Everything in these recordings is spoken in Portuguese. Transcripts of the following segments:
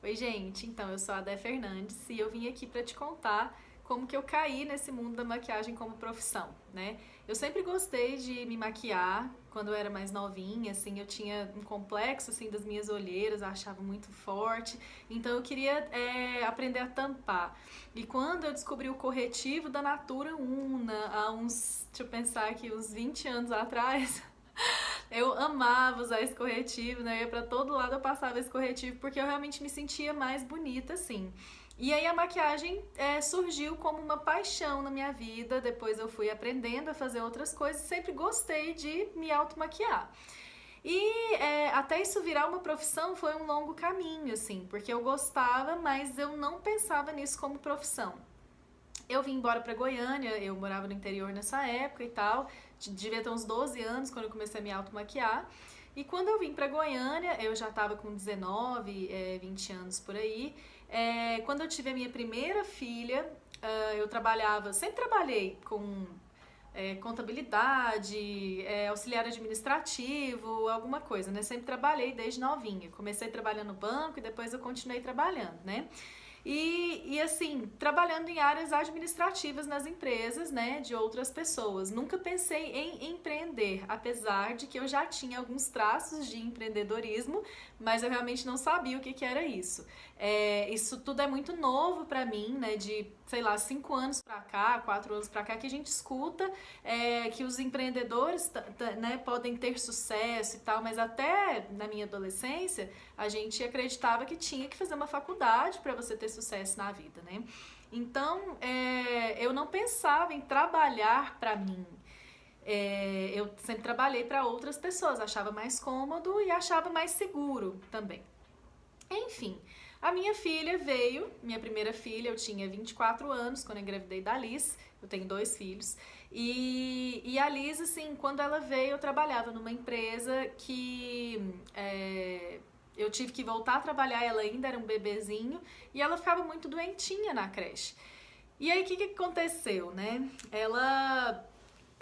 Oi, gente. Então, eu sou a Dé Fernandes e eu vim aqui para te contar como que eu caí nesse mundo da maquiagem como profissão, né? Eu sempre gostei de me maquiar. Quando eu era mais novinha, assim, eu tinha um complexo assim das minhas olheiras, eu achava muito forte. Então, eu queria aprender a tampar. E quando eu descobri o corretivo da Natura Una, há uns, deixa eu pensar aqui, uns 20 anos atrás, eu amava usar esse corretivo, né? Eu ia pra todo lado, eu passava esse corretivo porque eu realmente me sentia mais bonita, assim. E aí a maquiagem surgiu como uma paixão na minha vida. Depois eu fui aprendendo a fazer outras coisas. Sempre gostei de me automaquiar. E até isso virar uma profissão foi um longo caminho, assim, porque eu gostava, mas eu não pensava nisso como profissão. Eu vim embora pra Goiânia, eu morava no interior nessa época e tal, devia ter uns 12 anos quando eu comecei a me automaquiar. E quando eu vim pra Goiânia, eu já tava com 19, 20 anos por aí. Quando eu tive a minha primeira filha, eu trabalhava, sempre trabalhei com contabilidade, auxiliar administrativo, alguma coisa, né? Sempre trabalhei desde novinha. Comecei trabalhando no banco e depois eu continuei trabalhando, né? E assim, trabalhando em áreas administrativas nas empresas, né, de outras pessoas. Nunca pensei em empreender, apesar de que eu já tinha alguns traços de empreendedorismo, mas eu realmente não sabia o que que era isso. Isso tudo é muito novo pra mim, né, de, sei lá, 5 anos pra cá, 4 anos pra cá, que a gente escuta que os empreendedores, né, podem ter sucesso e tal, mas até na minha adolescência a gente acreditava que tinha que fazer uma faculdade para você ter sucesso na vida, né? Então, eu não pensava em trabalhar para mim. Eu sempre trabalhei para outras pessoas, achava mais cômodo e achava mais seguro também. Enfim, a minha filha veio, minha primeira filha, eu tinha 24 anos quando eu engravidei da Liz, eu tenho dois filhos, e a Liz, assim, quando ela veio, eu trabalhava numa empresa que eu tive que voltar a trabalhar, ela ainda era um bebezinho, e ela ficava muito doentinha na creche. E aí, o que aconteceu, né? Ela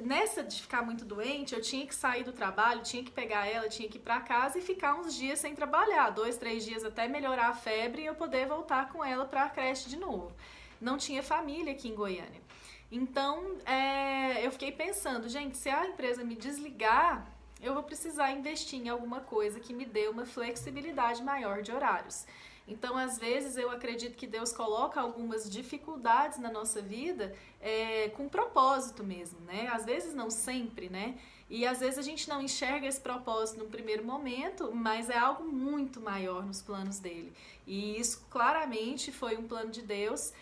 nessa de ficar muito doente, eu tinha que sair do trabalho, tinha que pegar ela, tinha que ir pra casa e ficar uns dias sem trabalhar, 2, 3 dias até melhorar a febre e eu poder voltar com ela pra creche de novo. Não tinha família aqui em Goiânia. Então, eu fiquei pensando, gente, se a empresa me desligar, eu vou precisar investir em alguma coisa que me dê uma flexibilidade maior de horários. Então, às vezes, eu acredito que Deus coloca algumas dificuldades na nossa vida com propósito mesmo, né? Às vezes, não sempre, né? E às vezes a gente não enxerga esse propósito no primeiro momento, mas é algo muito maior nos planos dele. E isso claramente foi um plano de Deus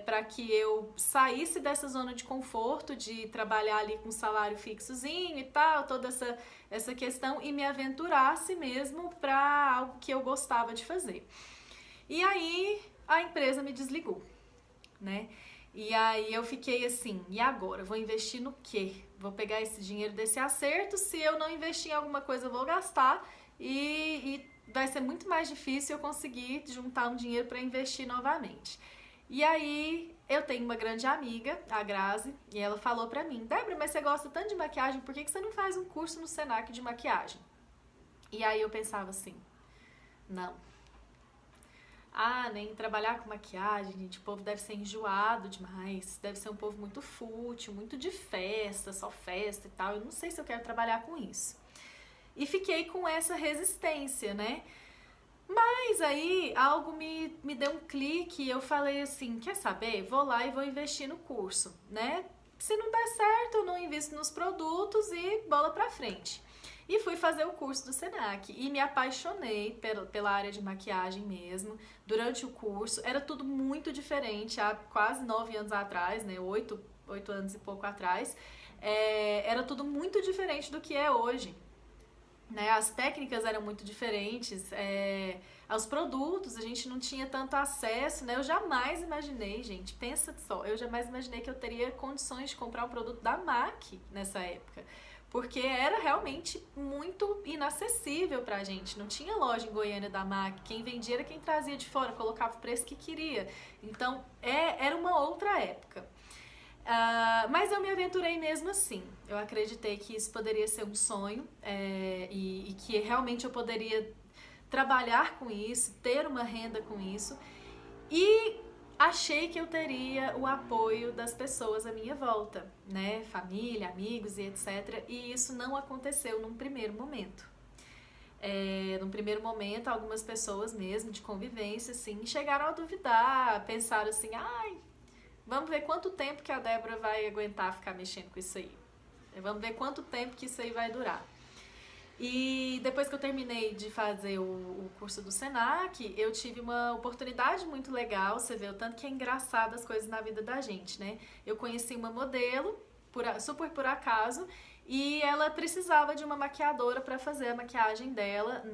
para que eu saísse dessa zona de conforto, de trabalhar ali com salário fixozinho e tal, toda essa questão, e me aventurasse mesmo para algo que eu gostava de fazer. E aí a empresa me desligou, né? E aí eu fiquei assim, e agora? Vou investir no quê? Vou pegar esse dinheiro desse acerto, se eu não investir em alguma coisa eu vou gastar e vai ser muito mais difícil eu conseguir juntar um dinheiro para investir novamente. E aí eu tenho uma grande amiga, a Grazi, e ela falou pra mim, Débora, mas você gosta tanto de maquiagem, por que você não faz um curso no Senac de maquiagem? E aí eu pensava assim, não, nem trabalhar com maquiagem, gente, o povo deve ser enjoado demais, deve ser um povo muito fútil, muito de festa, só festa e tal. Eu não sei se eu quero trabalhar com isso. E fiquei com essa resistência, né? Mas aí algo me deu um clique e eu falei assim, quer saber? Vou lá e vou investir no curso, né? Se não der certo, eu não invisto nos produtos e bola pra frente. E fui fazer o curso do Senac e me apaixonei pela área de maquiagem mesmo. Durante o curso era tudo muito diferente, há quase 9 anos atrás, né? Oito anos e pouco atrás. Era tudo muito diferente do que é hoje, né? As técnicas eram muito diferentes, aos produtos a gente não tinha tanto acesso, né? Eu jamais imaginei, gente, pensa só, eu jamais imaginei que eu teria condições de comprar um produto da MAC nessa época, porque era realmente muito inacessível pra gente, não tinha loja em Goiânia da MAC, quem vendia era quem trazia de fora, colocava o preço que queria, então era uma outra época. Mas eu me aventurei mesmo assim. Eu acreditei que isso poderia ser um sonho e que realmente eu poderia trabalhar com isso, ter uma renda com isso, e achei que eu teria o apoio das pessoas à minha volta, né? Família, amigos e etc. E isso não aconteceu num primeiro momento. Num primeiro momento, algumas pessoas mesmo de convivência, assim, chegaram a duvidar, pensaram assim, ai, vamos ver quanto tempo que a Débora vai aguentar ficar mexendo com isso aí. Vamos ver quanto tempo que isso aí vai durar. E depois que eu terminei de fazer o curso do Senac, eu tive uma oportunidade muito legal, você vê o tanto que é engraçado as coisas na vida da gente, né? Eu conheci uma modelo, super por acaso, e ela precisava de uma maquiadora para fazer a maquiagem dela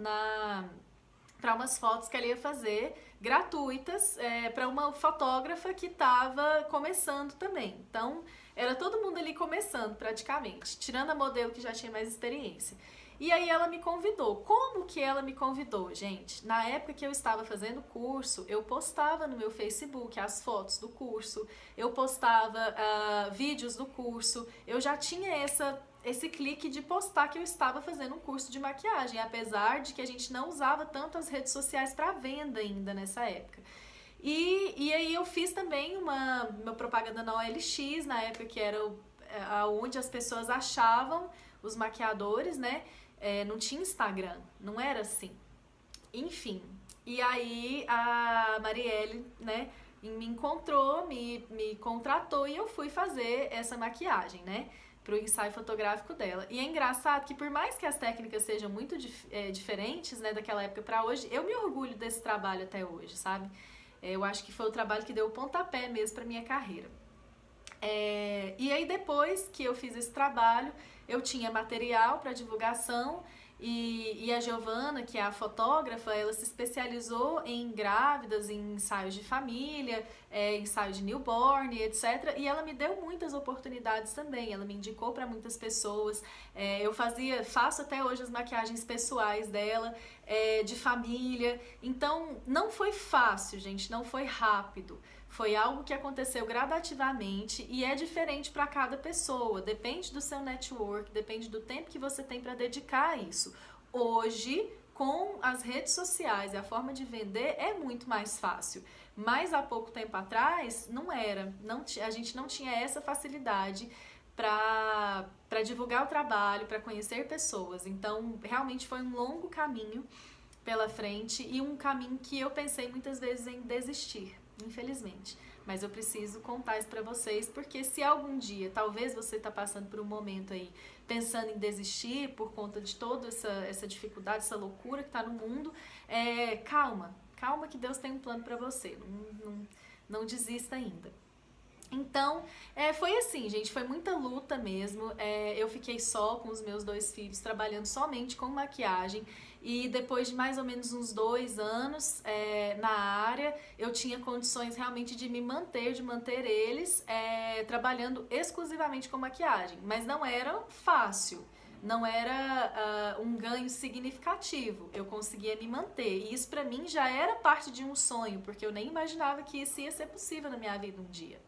para umas fotos que ela ia fazer gratuitas para uma fotógrafa que estava começando também. Então, era todo mundo ali começando praticamente, tirando a modelo que já tinha mais experiência. E aí ela me convidou. Como que ela me convidou, gente? Na época que eu estava fazendo o curso, eu postava no meu Facebook as fotos do curso, eu postava vídeos do curso, eu já tinha esse clique de postar que eu estava fazendo um curso de maquiagem, apesar de que a gente não usava tanto as redes sociais para venda ainda nessa época. E aí eu fiz também uma propaganda na OLX, na época que era onde as pessoas achavam os maquiadores, né? Não tinha Instagram, não era assim. Enfim, e aí a Marielle, né, me encontrou, me contratou e eu fui fazer essa maquiagem, né, pro ensaio fotográfico dela. E é engraçado que por mais que as técnicas sejam muito diferentes, né, daquela época pra hoje, eu me orgulho desse trabalho até hoje, sabe? Eu acho que foi o trabalho que deu o pontapé mesmo pra minha carreira. E aí depois que eu fiz esse trabalho, eu tinha material para divulgação e a Giovana, que é a fotógrafa, ela se especializou em grávidas, em ensaios de família, ensaio de newborn, etc. E ela me deu muitas oportunidades também, ela me indicou para muitas pessoas. Eu faço até hoje as maquiagens pessoais dela, de família. Então não foi fácil, gente, não foi rápido. Foi algo que aconteceu gradativamente e é diferente para cada pessoa, depende do seu network, depende do tempo que você tem para dedicar a isso. Hoje, com as redes sociais e a forma de vender, é muito mais fácil. Mas há pouco tempo atrás, não era. A gente não tinha essa facilidade para divulgar o trabalho, para conhecer pessoas. Então, realmente foi um longo caminho pela frente e um caminho que eu pensei muitas vezes em desistir. Infelizmente, mas eu preciso contar isso pra vocês, porque se algum dia, talvez você tá passando por um momento aí, pensando em desistir por conta de toda essa dificuldade, essa loucura que tá no mundo, calma que Deus tem um plano pra você, não desista ainda. Então, foi assim, gente, foi muita luta mesmo. Eu fiquei só com os meus 2 filhos, trabalhando somente com maquiagem. E depois de mais ou menos uns 2 anos na área, eu tinha condições realmente de me manter, de manter eles trabalhando exclusivamente com maquiagem. Mas não era fácil, não era um ganho significativo. Eu conseguia me manter. E isso pra mim já era parte de um sonho, porque eu nem imaginava que isso ia ser possível na minha vida um dia.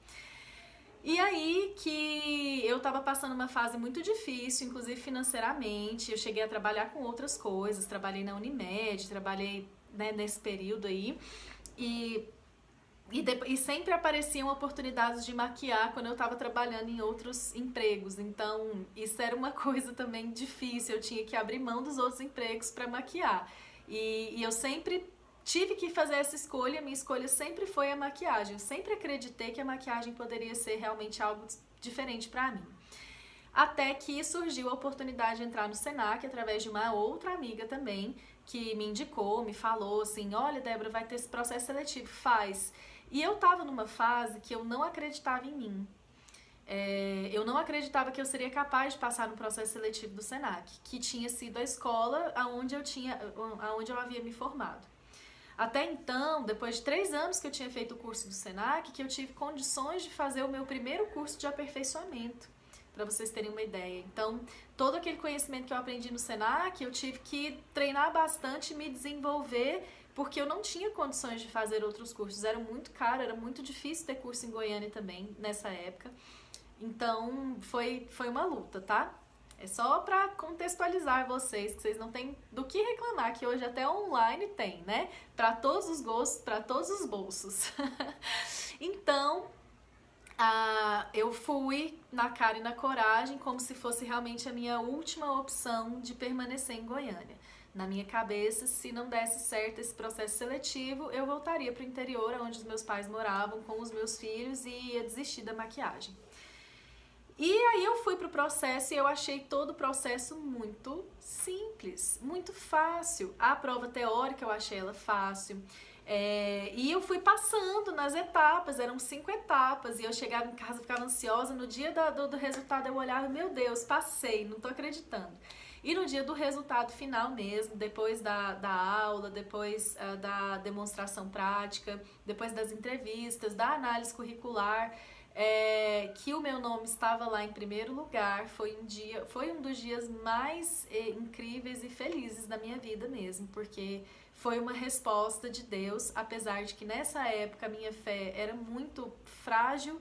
E aí que eu tava passando uma fase muito difícil, inclusive financeiramente, eu cheguei a trabalhar com outras coisas, trabalhei na Unimed, trabalhei, né, nesse período aí, e sempre apareciam oportunidades de maquiar quando eu tava trabalhando em outros empregos, então isso era uma coisa também difícil, eu tinha que abrir mão dos outros empregos para maquiar, e eu sempre tive que fazer essa escolha, minha escolha sempre foi a maquiagem. Eu sempre acreditei que a maquiagem poderia ser realmente algo diferente pra mim. Até que surgiu a oportunidade de entrar no Senac através de uma outra amiga também, que me indicou, me falou assim, olha Débora, vai ter esse processo seletivo, faz. E eu tava numa fase que eu não acreditava em mim. Eu não acreditava que eu seria capaz de passar no processo seletivo do Senac, que tinha sido a escola aonde eu havia me formado. Até então, depois de 3 anos que eu tinha feito o curso do Senac, que eu tive condições de fazer o meu primeiro curso de aperfeiçoamento, para vocês terem uma ideia. Então, todo aquele conhecimento que eu aprendi no Senac, eu tive que treinar bastante e me desenvolver, porque eu não tinha condições de fazer outros cursos. Era muito caro, era muito difícil ter curso em Goiânia também, nessa época. Então, foi uma luta, tá? É só para contextualizar vocês, que vocês não têm do que reclamar, que hoje até online tem, né? Para todos os gostos, para todos os bolsos. Então, eu fui na cara e na coragem, como se fosse realmente a minha última opção de permanecer em Goiânia. Na minha cabeça, se não desse certo esse processo seletivo, eu voltaria para o interior, onde os meus pais moravam, com os meus filhos, e ia desistir da maquiagem. E aí eu fui pro processo e eu achei todo o processo muito simples, muito fácil. A prova teórica eu achei ela fácil. E eu fui passando nas etapas, eram 5 etapas, e eu chegava em casa, ficava ansiosa. No dia do resultado eu olhava, meu Deus, passei, não tô acreditando. E no dia do resultado final mesmo, depois da aula, depois da demonstração prática, depois das entrevistas, da análise curricular, que o meu nome estava lá em primeiro lugar, foi um dos dias mais incríveis e felizes da minha vida mesmo, porque foi uma resposta de Deus, apesar de que nessa época a minha fé era muito frágil.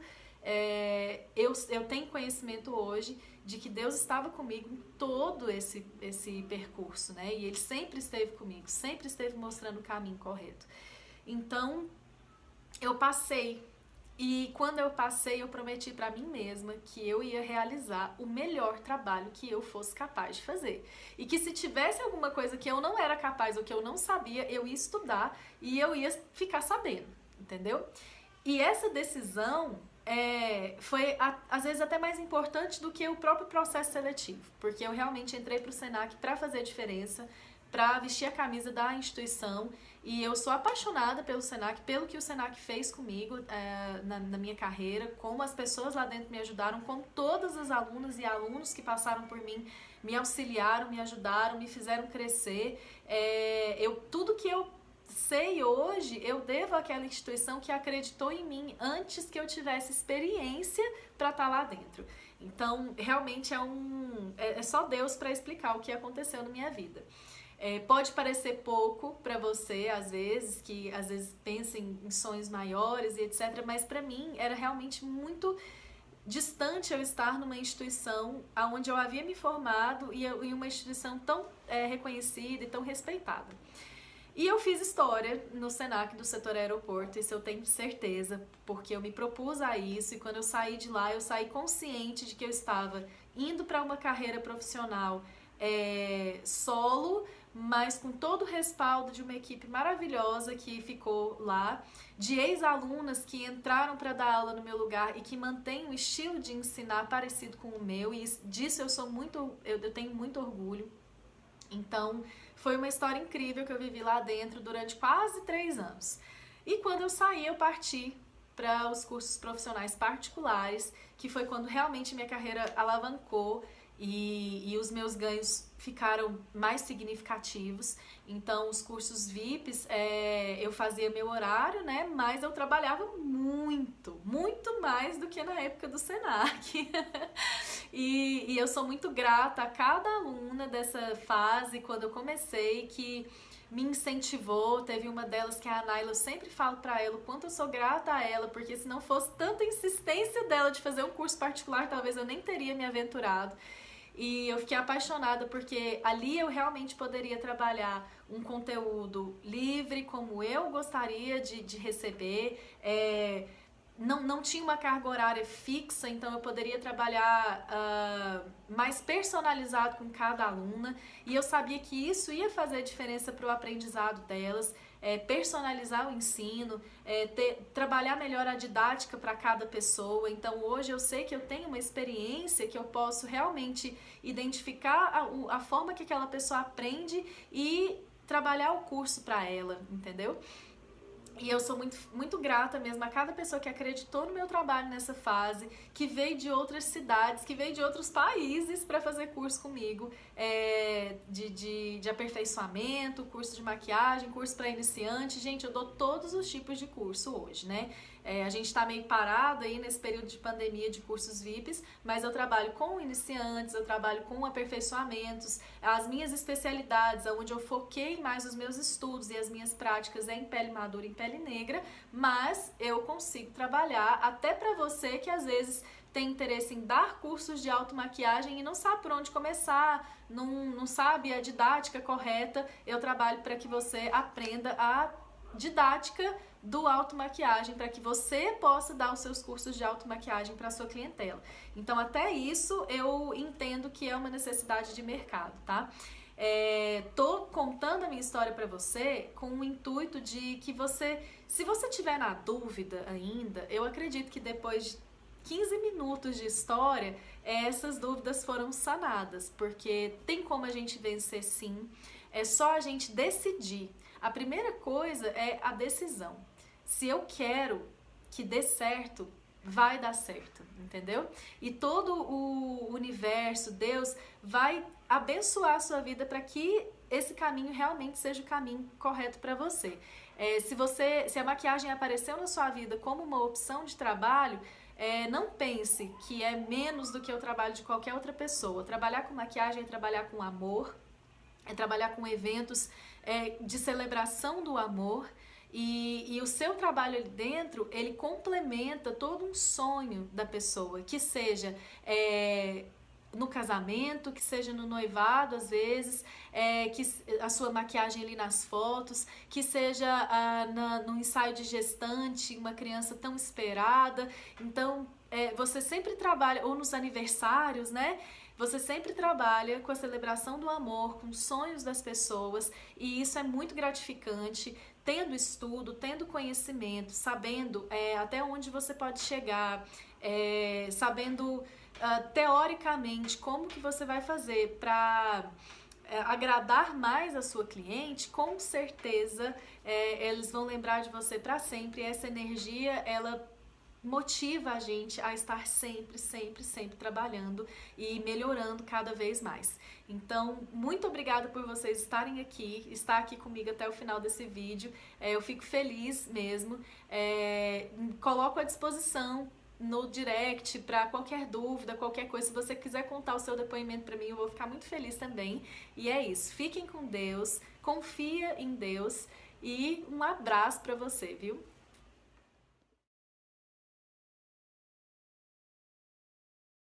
Eu tenho conhecimento hoje de que Deus estava comigo em todo esse percurso, né? E Ele sempre esteve comigo, sempre esteve mostrando o caminho correto. Então, eu passei. E quando eu passei, eu prometi para mim mesma que eu ia realizar o melhor trabalho que eu fosse capaz de fazer. E que se tivesse alguma coisa que eu não era capaz ou que eu não sabia, eu ia estudar e eu ia ficar sabendo, entendeu? E essa decisão foi, às vezes, até mais importante do que o próprio processo seletivo. Porque eu realmente entrei para o Senac para fazer diferença, para vestir a camisa da instituição, e eu sou apaixonada pelo Senac, pelo que o Senac fez comigo na minha carreira, como as pessoas lá dentro me ajudaram, como todas as alunas e alunos que passaram por mim me auxiliaram, me ajudaram, me fizeram crescer. Tudo que eu sei hoje, eu devo àquela instituição que acreditou em mim antes que eu tivesse experiência para estar lá dentro. Então, realmente é só Deus para explicar o que aconteceu na minha vida. Pode parecer pouco para você, às vezes, que às vezes pensa em sonhos maiores e etc, mas para mim era realmente muito distante eu estar numa instituição onde eu havia me formado e uma instituição tão reconhecida e tão respeitada. E eu fiz história no Senac do setor aeroporto, isso eu tenho certeza, porque eu me propus a isso, e quando eu saí de lá, eu saí consciente de que eu estava indo para uma carreira profissional solo, mas com todo o respaldo de uma equipe maravilhosa que ficou lá, de ex-alunas que entraram para dar aula no meu lugar e que mantêm um estilo de ensinar parecido com o meu, e disso eu tenho muito orgulho. Então, foi uma história incrível que eu vivi lá dentro durante quase 3 anos. E quando eu saí, eu parti para os cursos profissionais particulares, que foi quando realmente minha carreira alavancou e os meus ganhos ficaram mais significativos. Então, os cursos VIPs, eu fazia meu horário, né? Mas eu trabalhava muito, muito mais do que na época do Senac. E eu sou muito grata a cada aluna dessa fase, quando eu comecei, que me incentivou. Teve uma delas que é a Naila, eu sempre falo pra ela o quanto eu sou grata a ela, porque se não fosse tanta insistência dela de fazer um curso particular, talvez eu nem teria me aventurado. E eu fiquei apaixonada porque ali eu realmente poderia trabalhar um conteúdo livre, como eu gostaria de receber. Não tinha uma carga horária fixa, então eu poderia trabalhar mais personalizado com cada aluna, e eu sabia que isso ia fazer diferença para o aprendizado delas. Personalizar o ensino, trabalhar melhor a didática para cada pessoa. Então hoje eu sei que eu tenho uma experiência que eu posso realmente identificar a forma que aquela pessoa aprende e trabalhar o curso para ela, entendeu? E eu sou muito, muito grata mesmo a cada pessoa que acreditou no meu trabalho nessa fase, que veio de outras cidades, que veio de outros países para fazer curso comigo, de aperfeiçoamento, curso de maquiagem, curso para iniciante. Gente, eu dou todos os tipos de curso hoje, né? A gente tá meio parado aí nesse período de pandemia de cursos VIPs, mas eu trabalho com iniciantes, eu trabalho com aperfeiçoamentos, as minhas especialidades, onde eu foquei mais os meus estudos e as minhas práticas em pele madura e em pele negra, mas eu consigo trabalhar até para você que às vezes tem interesse em dar cursos de automaquiagem e não sabe por onde começar, não sabe a didática correta, eu trabalho para que você aprenda a didática do automaquiagem, para que você possa dar os seus cursos de automaquiagem para a sua clientela. Então, até isso eu entendo que é uma necessidade de mercado, tá? Tô contando a minha história para você com o intuito de que você, se você tiver na dúvida ainda, eu acredito que depois de 15 minutos de história, essas dúvidas foram sanadas, porque tem como a gente vencer sim, é só a gente decidir. A primeira coisa é a decisão. Se eu quero que dê certo, vai dar certo, entendeu? E todo o universo, Deus, vai abençoar a sua vida para que esse caminho realmente seja o caminho correto para você. Se a maquiagem apareceu na sua vida como uma opção de trabalho, não pense que é menos do que o trabalho de qualquer outra pessoa. Trabalhar com maquiagem é trabalhar com amor, é trabalhar com eventos de celebração do amor. E o seu trabalho ali dentro, ele complementa todo um sonho da pessoa, que seja no casamento, que seja no noivado, às vezes, que a sua maquiagem ali nas fotos, que seja no ensaio de gestante, uma criança tão esperada. Então, você sempre trabalha, ou nos aniversários, né? Você sempre trabalha com a celebração do amor, com os sonhos das pessoas, e isso é muito gratificante, tendo estudo, tendo conhecimento, sabendo até onde você pode chegar, sabendo teoricamente como que você vai fazer para agradar mais a sua cliente. Com certeza eles vão lembrar de você para sempre. Essa energia, ela motiva a gente a estar sempre, sempre, sempre trabalhando e melhorando cada vez mais. Então, muito obrigada por vocês estar aqui comigo até o final desse vídeo. Eu fico feliz mesmo. Coloco à disposição no direct para qualquer dúvida, qualquer coisa. Se você quiser contar o seu depoimento para mim, eu vou ficar muito feliz também. E é isso. Fiquem com Deus, confia em Deus e um abraço para você, viu?